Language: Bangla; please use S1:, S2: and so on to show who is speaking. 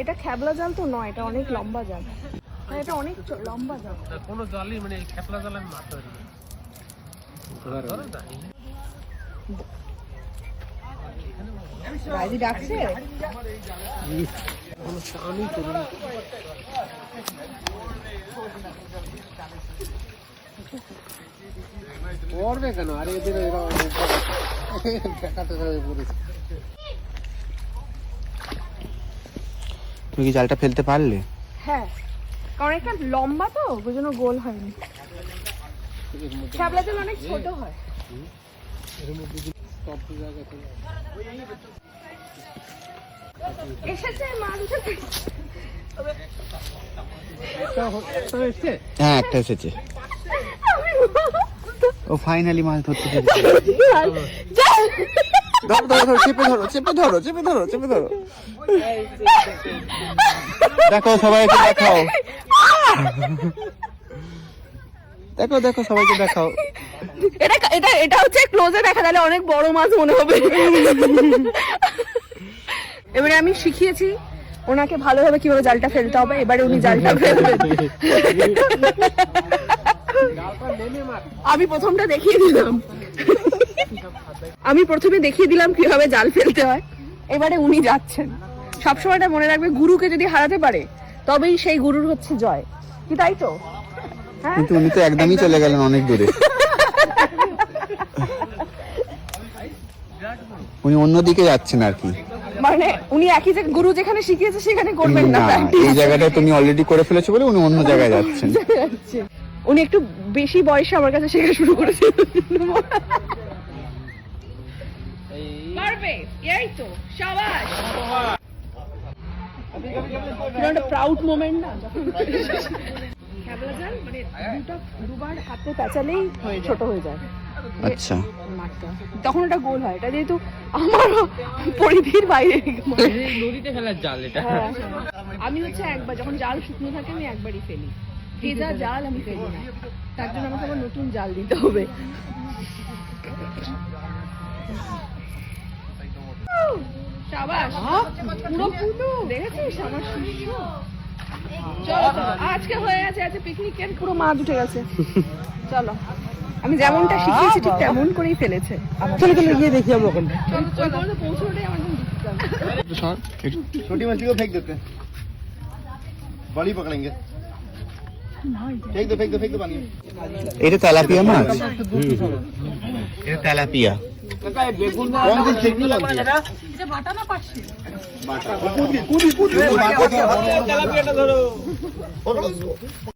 S1: এটা খ্যাবলা জাল তো নয়, এটা অনেক লম্বা জাল। এটা অনেক লম্বা জাল।
S2: কোনো জালই মানে খ্যাবলা জাল আমি মারতে পারি না।
S1: রাজি ডাকছে
S2: আমি করবে কেন? আরে এদের দেখাতে পড়েছে।
S3: তুমি কি জালটা ফেলতে পারলে?
S1: হ্যাঁ, কারণ এটা লম্বা তো ওই জন্য গোল হয়নি। খ্যাবলা জাল অনেক ছোট হয়। এসেছে মাছ উঠেছে।
S3: হ্যাঁ, একটা এসেছে। ও ফাইনালি মাছ ধরতে পেরেছে। ধরো ধরো ধরো, চেপে ধরো চেপে ধরো চেপে ধরো চেপে ধরো। দেখো সবাইকে দেখাও, দেখো দেখো সবাইকে দেখাও।
S1: এটা এটা এটা হচ্ছে ক্লোজে দেখা, তাহলে অনেক বড় মাছ মনে হবে। এবারে আমি শিখিয়েছি ওনাকে ভালোভাবে কিভাবে জালটা ফেলতে হবে, এবারে উনি জালটা ফেলবেন। আমি প্রথমে দেখিয়ে দিলাম কিভাবে জাল ফেলতে হয়, এবারে উনি যাচ্ছেন। সবসময়টা মনে রাখবে, গুরুকে যদি হারাতে পারে তবেই সেই গুরুর হচ্ছে জয়, কি তাই তো? হ্যাঁ,
S3: কিন্তু উনি তো একদমই চলে গেলেন অনেক দূরে। উনি অন্যদিকে যাচ্ছেন আর কি,
S1: মানে উনি একই জায়গায়, গুরু যেখানে শিখিয়েছে সেখানে করবেন না।
S3: এই জায়গাটা তুমি অলরেডি করে ফেলেছো বলে উনি অন্য জায়গায় যাচ্ছেন।
S1: উনি একটু বেশি বয়সে আমার কাছে শেখা শুরু করেছে। পারবে, এই তো শাবাশ। একটা প্রাউড মোমেন্ট না, খ্যাবলা জাল মানে দুবার হাতে পেঁচালেই ছোট হয়ে যায়।
S3: আচ্ছা,
S1: তখন ওটা গোল হয়। এটা যেহেতু আমার পরিধির বাইরে,
S2: নদীতে ফেলার জাল এটা।
S1: আমি হচ্ছে একবার যখন জাল শুকনো থাকে আমি একবারই ফেলি, ভেজা জাল আমি ফেলি না, তার জন্য আমাকে আবার নতুন জাল দিতে হবে। শাবাশ, পুরো পুরো দেখেছিস আমার শিষ্য। চলো চলো, আজকে হয়ে গেছে, আজকে পিকনিকের পুরো মাছ উঠে গেছে। চলো, আমি যেমনটা শিখিয়েছি ঠিক তেমন করেই ফেলেছে।
S2: চলো চলো গিয়ে দেখি আমরা ওখানে।
S1: চলো চলো, পৌঁছানোটাই আমার জন্য ডিফিকাল্ট।
S4: छोटी मछली को फेंक देते हैं, बड़ी पकड़ेंगे। फेंक दो पानी में।
S3: এটা তেলাপিয়া মাছ। এটা তেলাপিয়া।
S4: कौन सी फेंकनी लगती है?
S1: এটা বাটা না পাশে?
S4: कूदी